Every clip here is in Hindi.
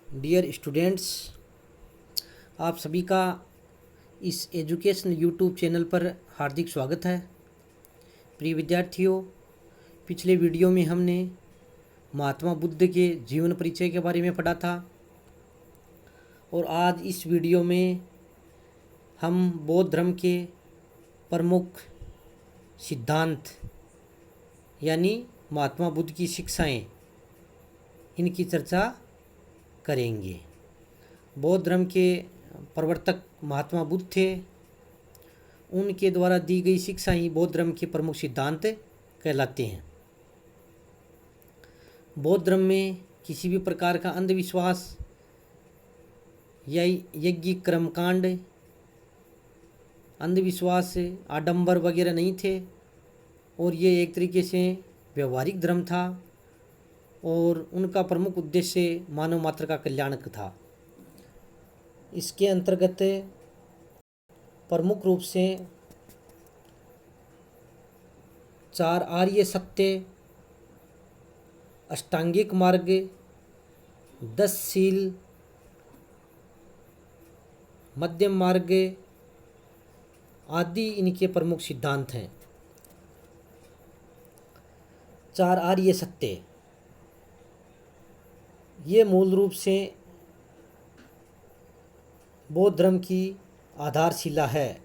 डियर स्टूडेंट्स, आप सभी का इस एजुकेशन यूट्यूब चैनल पर हार्दिक स्वागत है। प्रिय विद्यार्थियों, पिछले वीडियो में हमने महात्मा बुद्ध के जीवन परिचय के बारे में पढ़ा था और आज इस वीडियो में हम बौद्ध धर्म के प्रमुख सिद्धांत यानी महात्मा बुद्ध की शिक्षाएं, इनकी चर्चा करेंगे। बौद्ध धर्म के प्रवर्तक महात्मा बुद्ध थे। उनके द्वारा दी गई शिक्षा ही बौद्ध धर्म के प्रमुख सिद्धांत कहलाते हैं। बौद्ध धर्म में किसी भी प्रकार का अंधविश्वास या यज्ञिक कर्मकांड, अंधविश्वास, आडंबर वगैरह नहीं थे और ये एक तरीके से व्यवहारिक धर्म था और उनका प्रमुख उद्देश्य मानव मात्र का कल्याण था। इसके अंतर्गत प्रमुख रूप से 4 आर्य सत्य, अष्टांगिक मार्ग, 10 शील, मध्यम मार्ग आदि इनके प्रमुख सिद्धांत हैं। 4 आर्य सत्य ये मूल रूप से बौद्ध धर्म की आधारशिला है।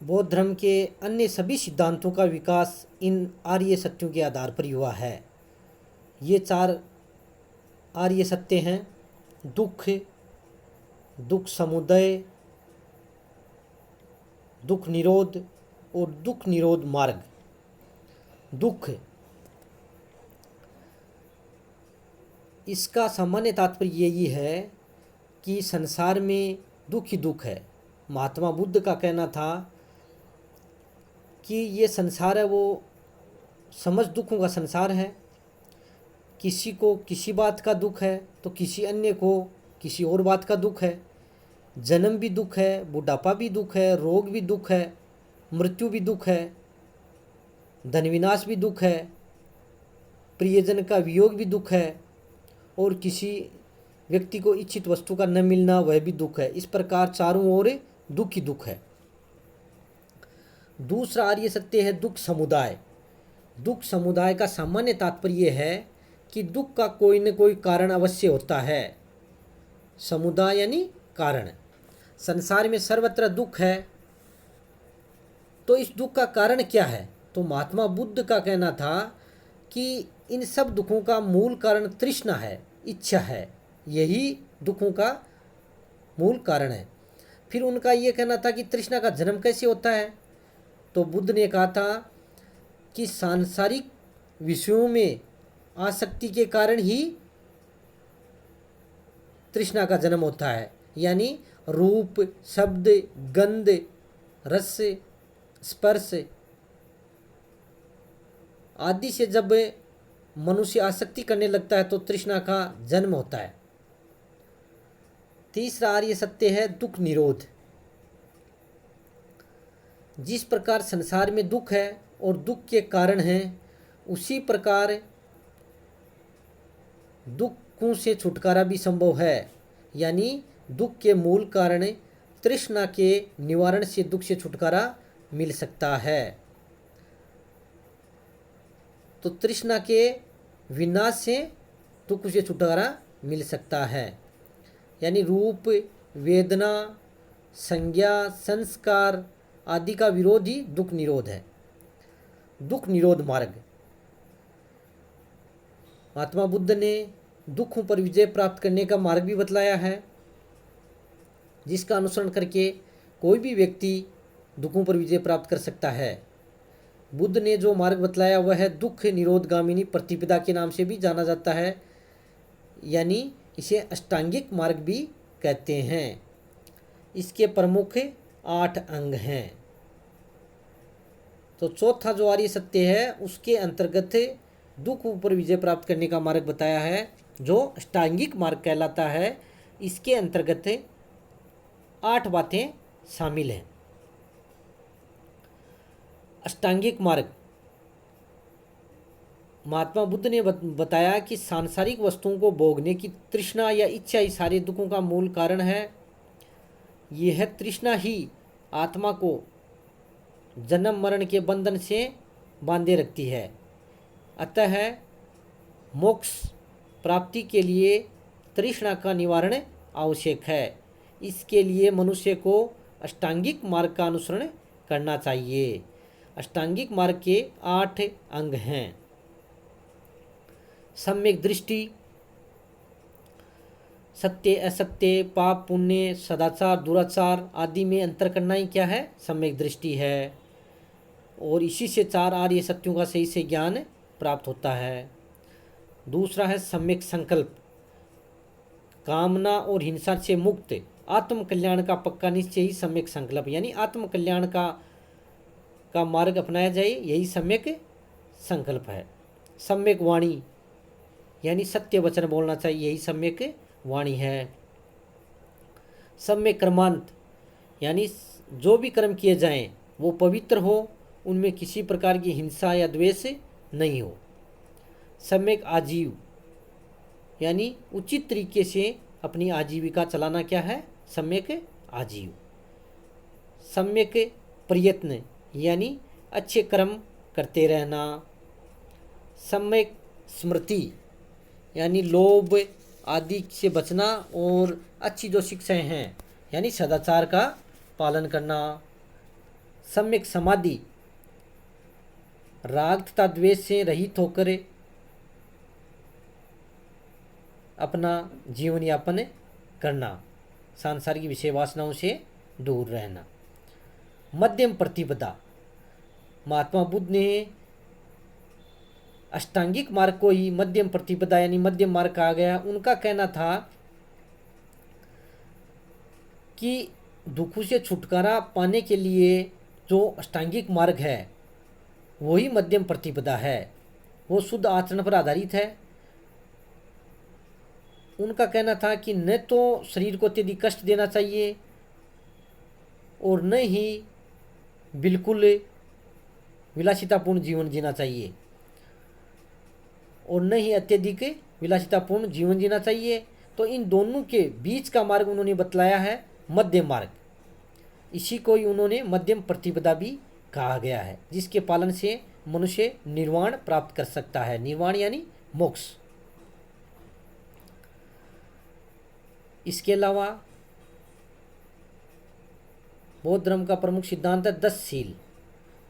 बौद्ध धर्म के अन्य सभी सिद्धांतों का विकास इन आर्य सत्यों के आधार पर हुआ है। ये 4 आर्य सत्य हैं: दुख, दुख समुदय, दुख निरोध और दुख निरोध मार्ग। दुख, इसका सामान्य तात्पर्य यही है कि संसार में दुख ही दुख है। महात्मा बुद्ध का कहना था कि ये संसार है वो समझ दुखों का संसार है। किसी को किसी बात का दुख है तो किसी अन्य को किसी और बात का दुख है। जन्म भी दुख है, बुढ़ापा भी दुख है, रोग भी दुख है, मृत्यु भी दुख है, धन विनाश भी दुख है, प्रियजन का वियोग भी दुख है और किसी व्यक्ति को इच्छित वस्तु का न मिलना वह भी दुख है। इस प्रकार चारों ओर दुख ही दुख है। दूसरा आर्य सत्य है दुख समुदाय। दुख समुदाय का सामान्य तात्पर्य है कि दुख का कोई न कोई कारण अवश्य होता है। समुदाय यानी कारण। संसार में सर्वत्र दुख है तो इस दुख का कारण क्या है? तो महात्मा बुद्ध का कहना था कि इन सब दुखों का मूल कारण तृष्णा है, इच्छा है। यही दुखों का मूल कारण है। फिर उनका ये कहना था कि तृष्णा का जन्म कैसे होता है? तो बुद्ध ने कहा था कि सांसारिक विषयों में आसक्ति के कारण ही तृष्णा का जन्म होता है। यानी रूप, शब्द, गंध, रस, स्पर्श आदि से जब मनुष्य आसक्ति करने लगता है तो तृष्णा का जन्म होता है। तीसरा आर्य सत्य है दुख निरोध। जिस प्रकार संसार में दुख है और दुख के कारण हैं, उसी प्रकार दुखों से छुटकारा भी संभव है। यानी दुख के मूल कारण तृष्णा के निवारण से दुख से छुटकारा मिल सकता है। तो तृष्णा के विनाश से दुख से छुटकारा मिल सकता है। यानी रूप, वेदना, संज्ञा, संस्कार आदि का विरोध ही दुख निरोध है। दुख निरोध मार्ग। महात्मा बुद्ध ने दुखों पर विजय प्राप्त करने का मार्ग भी बतलाया है, जिसका अनुसरण करके कोई भी व्यक्ति दुखों पर विजय प्राप्त कर सकता है। बुद्ध ने जो मार्ग बतलाया वह है दुख निरोधगामिनी प्रतिपदा के नाम से भी जाना जाता है। यानी इसे अष्टांगिक मार्ग भी कहते हैं। इसके प्रमुख 8 अंग हैं। तो चौथा जो आर्य सत्य है उसके अंतर्गत दुख पर विजय प्राप्त करने का मार्ग बताया है, जो अष्टांगिक मार्ग कहलाता है। इसके अंतर्गत 8 बातें शामिल हैं। अष्टांगिक मार्ग महात्मा बुद्ध ने बताया कि सांसारिक वस्तुओं को भोगने की तृष्णा या इच्छा ही सारे दुखों का मूल कारण है। यह तृष्णा ही आत्मा को जन्म मरण के बंधन से बांधे रखती है। अतः मोक्ष प्राप्ति के लिए तृष्णा का निवारण आवश्यक है। इसके लिए मनुष्य को अष्टांगिक मार्ग का अनुसरण करना चाहिए। अष्टांगिक मार्ग के 8 अंग हैं। सम्यक दृष्टि, सत्य असत्य, पाप पुण्य, सदाचार दुराचार आदि में अंतर करना ही क्या है? सम्यक दृष्टि है। और इसी से 4 आर्य सत्यों का सही से ज्ञान प्राप्त होता है। दूसरा है सम्यक संकल्प, कामना और हिंसा से मुक्त आत्म कल्याण का पक्का निश्चय ही सम्यक संकल्प, यानी आत्म कल्याण का मार्ग अपनाया जाए, यही सम्यक संकल्प है। सम्यक वाणी, यानी सत्य वचन बोलना चाहिए, यही सम्यक वाणी है। सम्यक कर्मांत, यानी जो भी कर्म किए जाएं वो पवित्र हो, उनमें किसी प्रकार की हिंसा या द्वेष नहीं हो। सम्यक आजीव, यानी उचित तरीके से अपनी आजीविका चलाना क्या है? सम्यक आजीव। सम्यक प्रयत्न, यानी अच्छे कर्म करते रहना। सम्यक स्मृति, यानी लोभ आदि से बचना और अच्छी जो शिक्षाएं हैं यानी सदाचार का पालन करना। सम्यक समाधि, राग तथा द्वेष से रहित होकर अपना जीवन यापन करना, सांसारिक विषय वासनाओं से दूर रहना। मध्यम प्रतिपदा, महात्मा बुद्ध ने अष्टांगिक मार्ग को ही मध्यम प्रतिपदा यानी मध्यम मार्ग कहा गया। उनका कहना था कि दुखों से छुटकारा पाने के लिए जो अष्टांगिक मार्ग है वही मध्यम प्रतिपदा है, वो शुद्ध आचरण पर आधारित है। उनका कहना था कि न तो शरीर को अत्यधिक कष्ट देना चाहिए और न ही बिल्कुल विलासितापूर्ण जीवन जीना चाहिए, और न ही अत्यधिक विलासितापूर्ण जीवन जीना चाहिए। तो इन दोनों के बीच का मार्ग उन्होंने बतलाया है मध्यम मार्ग। इसी को ही उन्होंने मध्यम प्रतिपदा भी कहा गया है, जिसके पालन से मनुष्य निर्वाण प्राप्त कर सकता है। निर्वाण यानी मोक्ष। इसके अलावा बौद्ध धर्म का प्रमुख सिद्धांत है 10 शील।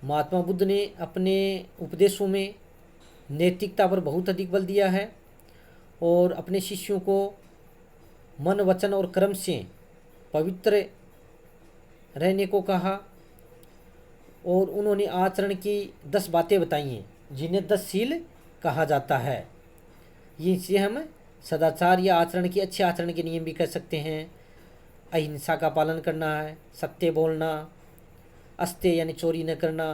महात्मा बुद्ध ने अपने उपदेशों में नैतिकता पर बहुत अधिक बल दिया है और अपने शिष्यों को मन वचन और कर्म से पवित्र रहने को कहा, और उन्होंने आचरण की 10 बातें बताई हैं जिन्हें 10 शील कहा जाता है। ये इसे हम सदाचार या आचरण के अच्छे आचरण के नियम भी कह सकते हैं। अहिंसा का पालन करना है, सत्य बोलना, अस्त्य यानी चोरी न करना,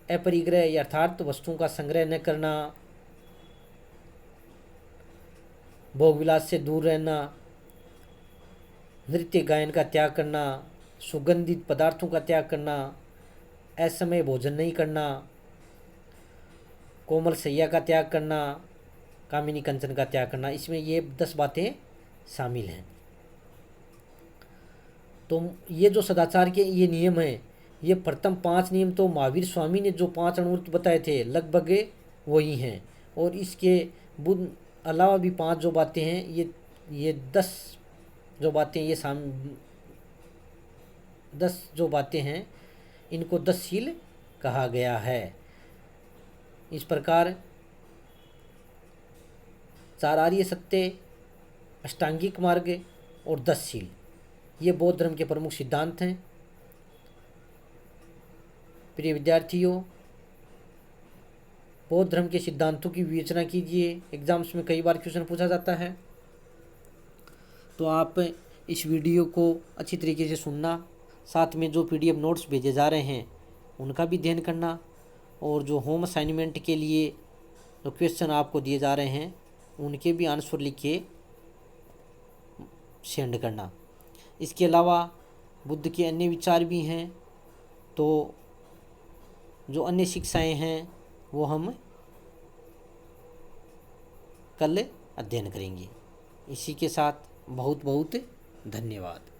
अपरिग्रह या अर्थात वस्तुओं का संग्रह न करना, भोग विलास से दूर रहना, नृत्य गायन का त्याग करना, सुगंधित पदार्थों का त्याग करना, असमय भोजन नहीं करना, कोमल शैया का त्याग करना, कामिनी कंचन का त्याग करना। इसमें ये 10 बातें शामिल हैं। तो ये जो सदाचार के ये नियम हैं, ये प्रथम 5 नियम तो महावीर स्वामी ने जो 5 अणुवृत्त बताए थे लगभग वही हैं, और इसके बुद्ध अलावा भी 5 जो बातें हैं ये 10 जो बातें ये 10 जो बातें हैं इनको 10 शील कहा गया है। इस प्रकार 4 आर्य सत्य, अष्टांगिक मार्ग और 10 शील ये बौद्ध धर्म के प्रमुख सिद्धांत हैं। प्रिय विद्यार्थियों, बौद्ध धर्म के सिद्धांतों की विवेचना कीजिए। एग्जाम्स में कई बार क्वेश्चन पूछा जाता है, तो आप इस वीडियो को अच्छी तरीके से सुनना, साथ में जो PDF नोट्स भेजे जा रहे हैं उनका भी अध्ययन करना, और जो होम असाइनमेंट के लिए जो क्वेश्चन आपको दिए जा रहे हैं उनके भी आंसर लिख के सेंड करना। इसके अलावा बुद्ध के अन्य विचार भी हैं, तो जो अन्य शिक्षाएं हैं वो हम कल अध्ययन करेंगे। इसी के साथ बहुत बहुत धन्यवाद।